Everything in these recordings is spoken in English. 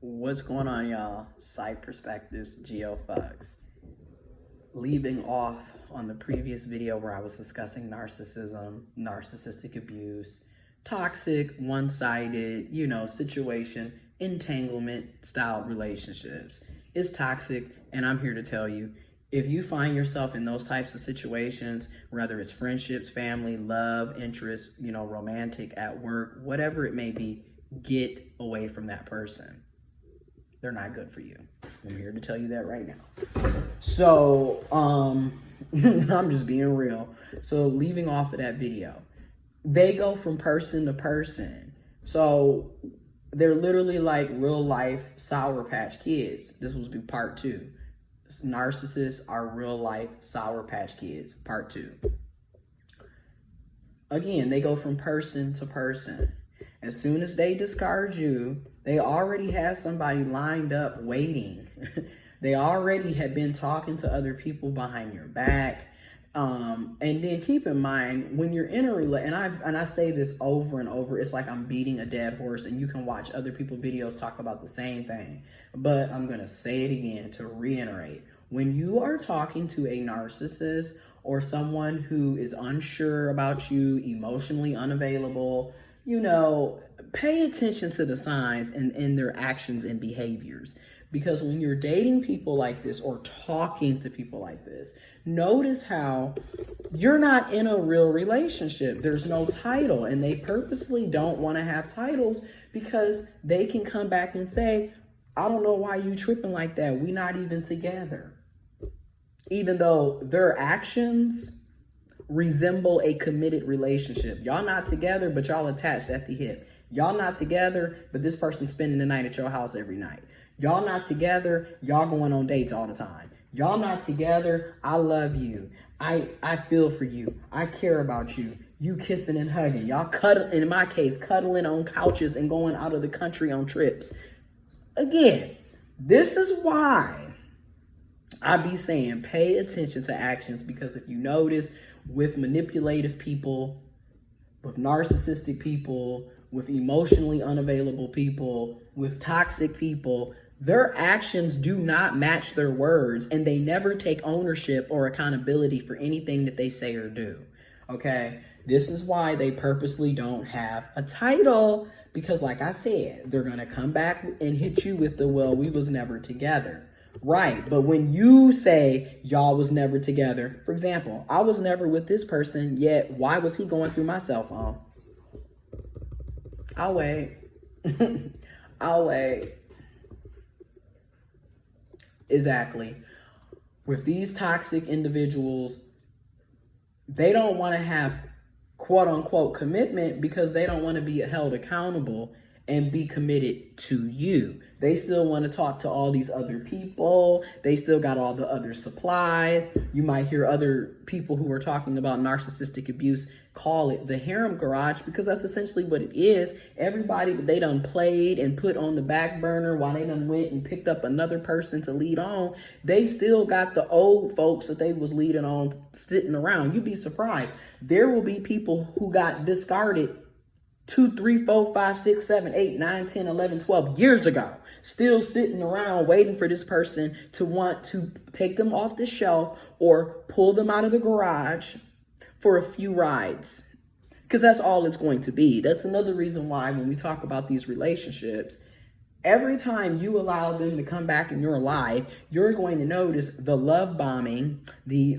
What's going on, y'all? Side Perspectives, giofvcks. Leaving off on the previous video where I was discussing narcissism, narcissistic abuse, toxic, one-sided, situation, entanglement style relationships. It's toxic, and I'm here to tell you, if you find yourself in those types of situations, whether it's friendships, family, love, interest, romantic, at work, whatever it may be, get away from that person. They're not good for you. I'm here to tell you that right now. So, I'm just being real. So leaving off of that video, they go from person to person. So they're literally like real life Sour Patch Kids. This will be part 2. Narcissists are real life Sour Patch Kids, part 2. Again, they go from person to person. As soon as they discard you, they already have somebody lined up waiting. They already have been talking to other people behind your back. And then keep in mind, when you're in a relationship, and I say this over and over, it's like I'm beating a dead horse, and you can watch other people's videos talk about the same thing. But I'm going to say it again to reiterate. When you are talking to a narcissist or someone who is unsure about you, emotionally unavailable, pay attention to the signs and their actions and behaviors. Because when you're dating people like this or talking to people like this, notice how you're not in a real relationship. There's no title, and they purposely don't want to have titles because they can come back and say, I don't know why you tripping like that. We not even together. Even though their actions resemble a committed relationship. Y'all not together, but y'all attached at the hip. Y'all not together, but this person's spending the night at your house every night. Y'all not together, y'all going on dates all the time. Y'all not together, I love you. I feel for you. I care about you. You kissing and hugging. Y'all in my case, cuddling on couches and going out of the country on trips. Again, this is why I be saying pay attention to actions, because if you notice, with manipulative people, with narcissistic people, with emotionally unavailable people, with toxic people, their actions do not match their words, and they never take ownership or accountability for anything that they say or do. Okay? This is why they purposely don't have a title, because like I said, they're going to come back and hit you with the, well, we was never together. Right, but when you say y'all was never together, for example, I was never with this person, yet why was he going through my cell phone? I'll wait. I'll wait. Exactly. With these toxic individuals, they don't want to have quote unquote commitment because they don't want to be held accountable and be committed to you. They still want to talk to all these other people. They still got all the other supplies. You might hear other people who are talking about narcissistic abuse call it the harem garage, because that's essentially what it is. Everybody that they done played and put on the back burner while they done went and picked up another person to lead on, they still got the old folks that they was leading on sitting around. You'd be surprised. There will be people who got discarded 2, 3, 4, 5, 6, 7, 8, 9, 10, 11, 12 years ago, still sitting around waiting for this person to want to take them off the shelf or pull them out of the garage for a few rides. Because that's all it's going to be. That's another reason why when we talk about these relationships, every time you allow them to come back in your life, you're going to notice the love bombing, the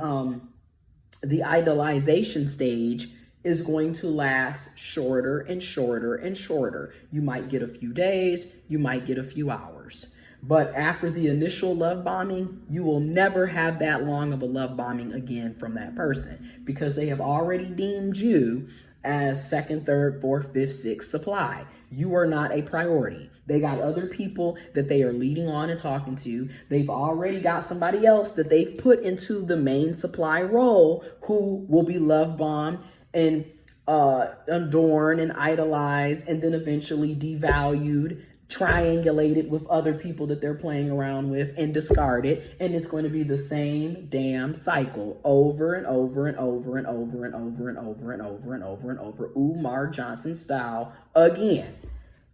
idolization stage is going to last shorter and shorter and shorter. You might get a few days, you might get a few hours. But after the initial love bombing, you will never have that long of a love bombing again from that person, because they have already deemed you as second, third, fourth, fifth, sixth supply. You are not a priority. They got other people that they are leading on and talking to. They've already got somebody else that they've put into the main supply role who will be love bombed and adorned and idolized, and then eventually devalued, triangulated with other people that they're playing around with, and discarded. And it's going to be the same damn cycle over and over and over and over and over and over and over and over and over, Umar Johnson style again.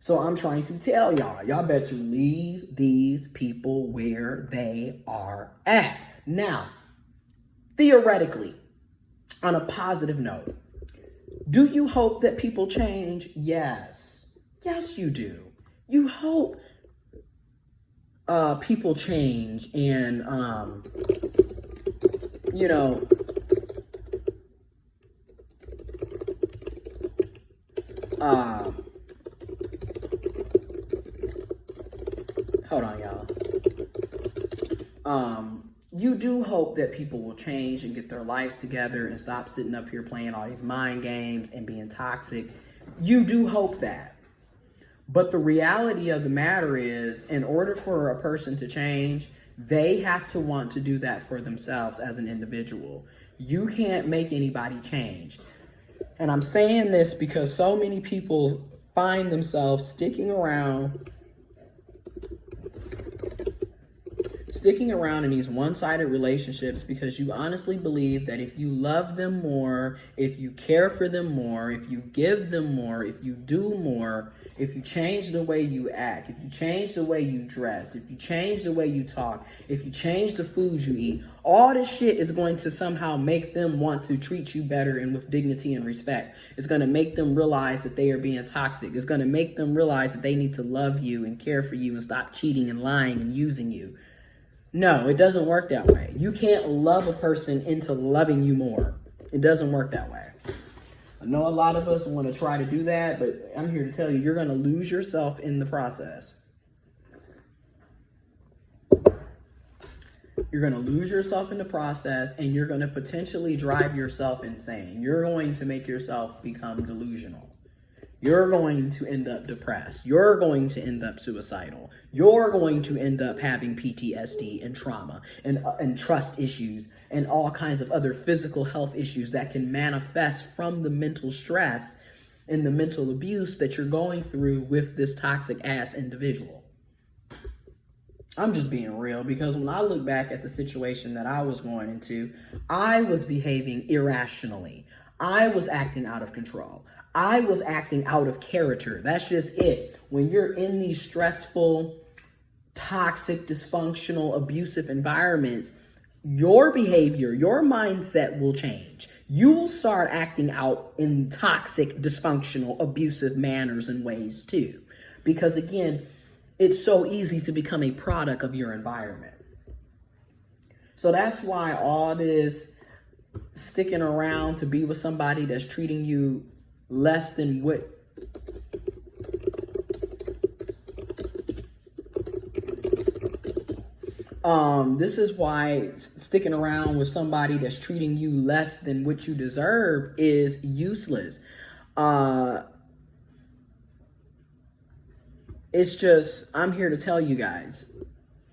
So I'm trying to tell y'all better leave these people where they are at. Now, theoretically, on a positive note, do you hope that people change? Yes. Yes, you do. You hope people change and, you know, hold on, y'all. You do hope that people will change and get their lives together and stop sitting up here playing all these mind games and being toxic. You do hope that. But the reality of the matter is, in order for a person to change, they have to want to do that for themselves as an individual. You can't make anybody change. And I'm saying this because so many people find themselves sticking around in these one-sided relationships because you honestly believe that if you love them more, if you care for them more, if you give them more, if you do more, if you change the way you act, if you change the way you dress, if you change the way you talk, if you change the food you eat, all this shit is going to somehow make them want to treat you better and with dignity and respect. It's going to make them realize that they are being toxic. It's going to make them realize that they need to love you and care for you and stop cheating and lying and using you. No, it doesn't work that way. You can't love a person into loving you more. It doesn't work that way. I know a lot of us want to try to do that, but I'm here to tell you, you're going to lose yourself in the process. You're going to lose yourself in the process, and you're going to potentially drive yourself insane. You're going to make yourself become delusional. You're going to end up depressed. You're going to end up suicidal. You're going to end up having PTSD and trauma and trust issues and all kinds of other physical health issues that can manifest from the mental stress and the mental abuse that you're going through with this toxic ass individual. I'm just being real because when I look back at the situation that I was going into, I was behaving irrationally. I was acting out of control. I was acting out of character. That's just it. When you're in these stressful, toxic, dysfunctional, abusive environments, your behavior, your mindset will change. You will start acting out in toxic, dysfunctional, abusive manners and ways too. Because again, it's so easy to become a product of your environment. So that's why all this sticking around to be with somebody that's treating you less than what this is why sticking around with somebody that's treating you less than what you deserve is useless. It's just, I'm here to tell you guys,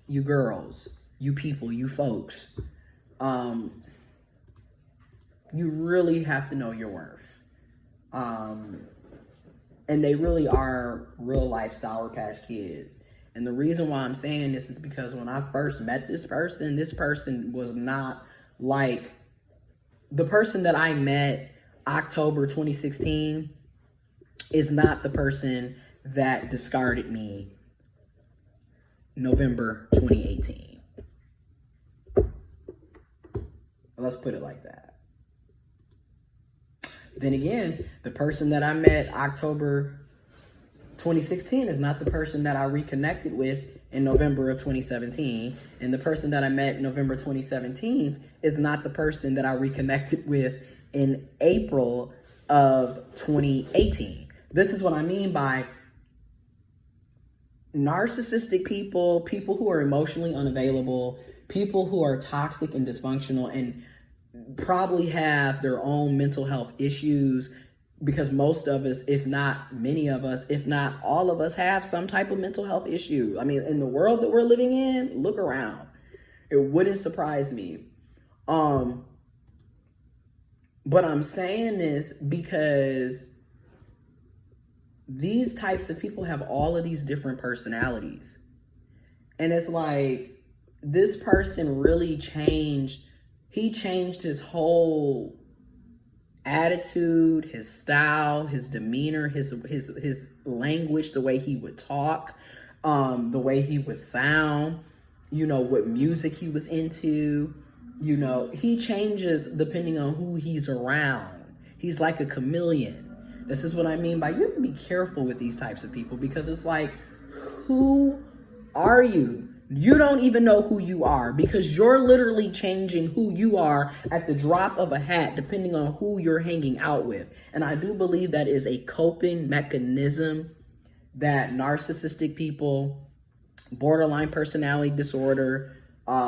you girls, you people, you folks, you really have to know your worth. And they really are real life Sour Patch Kids. And the reason why I'm saying this is because when I first met this person was not like the person that I met October 2016 is not the person that discarded me November 2018. Let's put it like that. Then again, the person that I met October 2016 is not the person that I reconnected with in November of 2017. And the person that I met November 2017 is not the person that I reconnected with in April of 2018. This is what I mean by narcissistic people, people who are emotionally unavailable, people who are toxic and dysfunctional and probably have their own mental health issues, because most of us, if not many of us, if not all of us, have some type of mental health issue. I mean, in the world that we're living in, look around. It wouldn't surprise me. But I'm saying this because these types of people have all of these different personalities. And it's like, this person really changed. He changed his whole attitude, his style, his demeanor, his language, the way he would talk, the way he would sound, what music he was into. He changes depending on who he's around. He's like a chameleon. This is what I mean by you have to be careful with these types of people, because it's like, who are you? You don't even know who you are, because you're literally changing who you are at the drop of a hat, depending on who you're hanging out with. And I do believe that is a coping mechanism that narcissistic people, borderline personality disorder,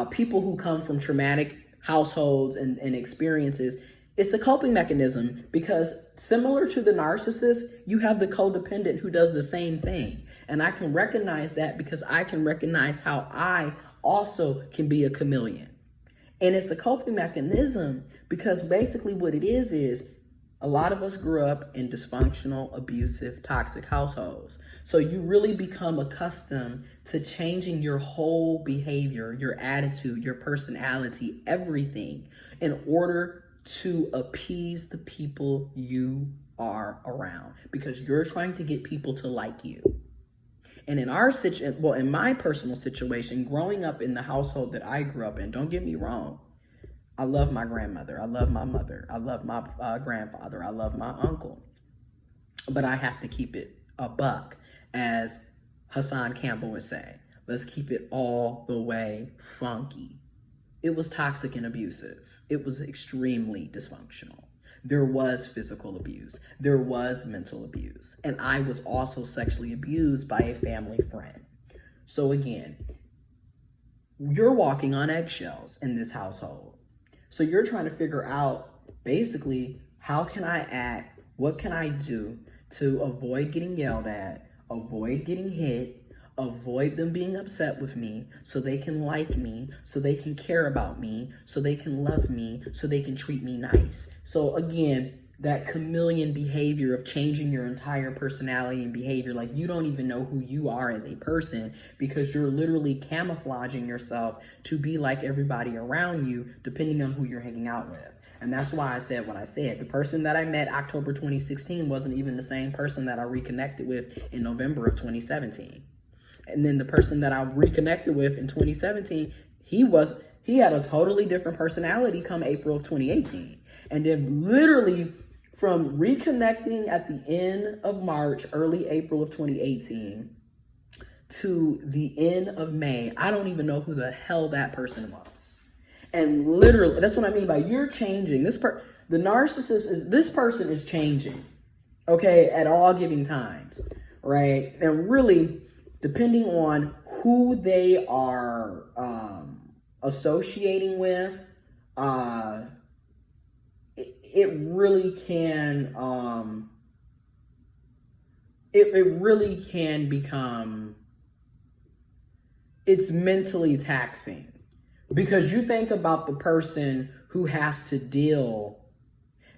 people who come from traumatic households and experiences, it's a coping mechanism, because similar to the narcissist, you have the codependent who does the same thing. And I can recognize that because I can recognize how I also can be a chameleon. And it's a coping mechanism because basically what it is a lot of us grew up in dysfunctional, abusive, toxic households. So you really become accustomed to changing your whole behavior, your attitude, your personality, everything in order to appease the people you are around, because you're trying to get people to like you. And in in my personal situation, growing up in the household that I grew up in, don't get me wrong, I love my grandmother, I love my mother, I love my grandfather, I love my uncle. But I have to keep it a buck, as Hassan Campbell would say. Let's keep it all the way funky. It was toxic and abusive. It was extremely dysfunctional. There was physical abuse. There was mental abuse. And I was also sexually abused by a family friend. So again, you're walking on eggshells in this household. So you're trying to figure out basically, how can I act? What can I do to avoid getting yelled at, avoid getting hit, avoid them being upset with me, so they can like me, so they can care about me, so they can love me, so they can treat me nice. So again, that chameleon behavior of changing your entire personality and behavior, like you don't even know who you are as a person, because you're literally camouflaging yourself to be like everybody around you, depending on who you're hanging out with. And that's why I said what I said. The person that I met October 2016 wasn't even the same person that I reconnected with in November of 2017. And then the person that I reconnected with in 2017, he had a totally different personality come April of 2018. And then literally from reconnecting at the end of March, early April of 2018 to the end of May, I don't even know who the hell that person was. And literally, that's what I mean by you're changing. The narcissist this person is changing, okay, at all given times, right? And really, depending on who they are associating with, it really can become, it's mentally taxing, because you think about the person who has to deal.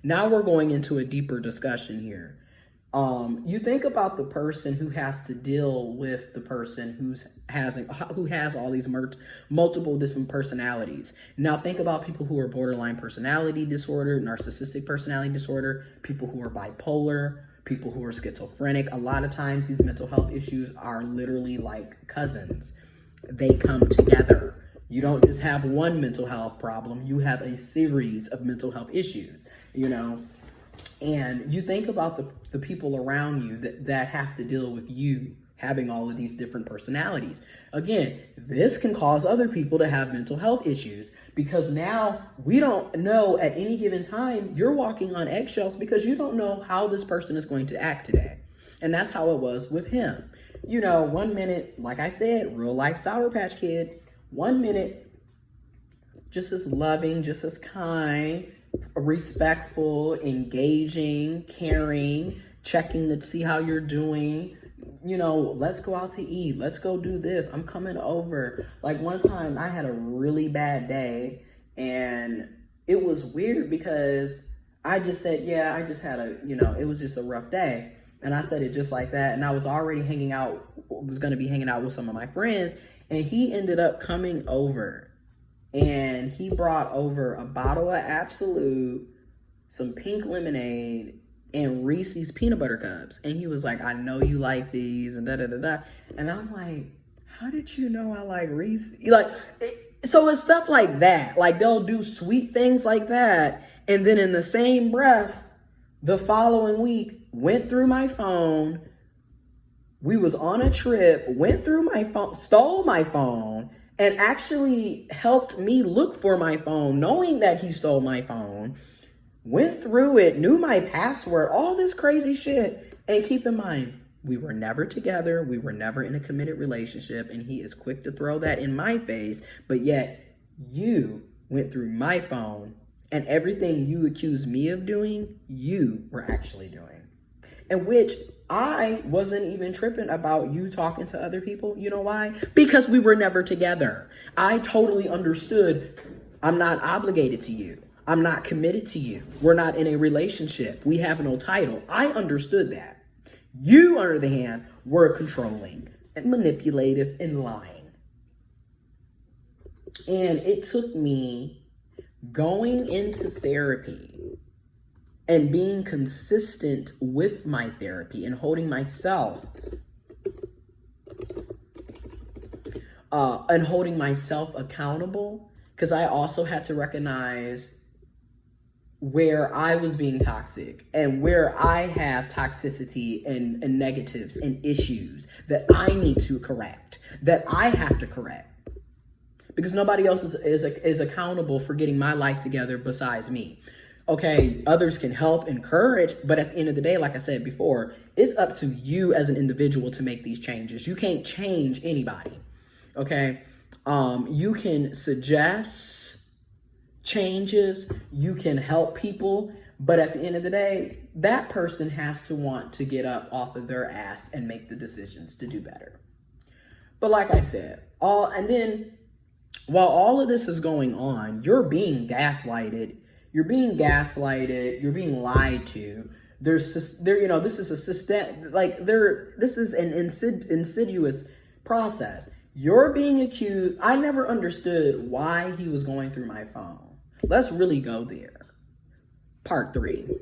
Now we're going into a deeper discussion here. You think about the person who has to deal with the person who has all these multiple different personalities. Now think about people who are borderline personality disorder, narcissistic personality disorder, people who are bipolar, people who are schizophrenic. A lot of times these mental health issues are literally like cousins. They come together. You don't just have one mental health problem, you have a series of mental health issues, And you think about the people around you that have to deal with you having all of these different personalities. Again, this can cause other people to have mental health issues, because now we don't know at any given time, you're walking on eggshells because you don't know how this person is going to act today. And that's how it was with him. 1 minute, like I said, real life Sour Patch Kid. 1 minute, just as loving, just as kind, respectful, engaging, caring, checking to see how you're doing. Let's go out to eat. Let's go do this. I'm coming over. Like one time I had a really bad day, and it was weird because I just said, yeah, I just had it was just a rough day. And I said it just like that. And I was already was going to be hanging out with some of my friends, and he ended up coming over. And he brought over a bottle of Absolute, some pink lemonade, and Reese's peanut butter cups. And he was like, I know you like these, and da-da-da-da. And I'm like, how did you know I like Reese's? Like, so it's stuff like that. Like, they'll do sweet things like that. And then in the same breath, the following week, went through my phone. We was on a trip, went through my phone, stole my phone, and actually helped me look for my phone, knowing that he stole my phone. Went through it, knew my password, all this crazy shit. And keep in mind, we were never together. We were never in a committed relationship. And he is quick to throw that in my face. But yet, you went through my phone, and everything you accused me of doing, you were actually doing. And which I wasn't even tripping about you talking to other people. You know why? Because we were never together. I totally understood I'm not obligated to you. I'm not committed to you. We're not in a relationship. We have no title. I understood that. You, on the other hand, were controlling and manipulative and lying. And it took me going into therapy and being consistent with my therapy and holding myself accountable, because I also had to recognize where I was being toxic and where I have toxicity and negatives and issues that I need to correct, that I have to correct. Because nobody else is accountable for getting my life together besides me. Okay, others can help, encourage, but at the end of the day, like I said before, it's up to you as an individual to make these changes. You can't change anybody, okay? You can suggest changes, you can help people, but at the end of the day, that person has to want to get up off of their ass and make the decisions to do better. But like I said, while all of this is going on, you're being gaslighted, you're being lied to. This is an insidious process. You're being accused. I never understood why he was going through my phone. Let's really go there. Part 3.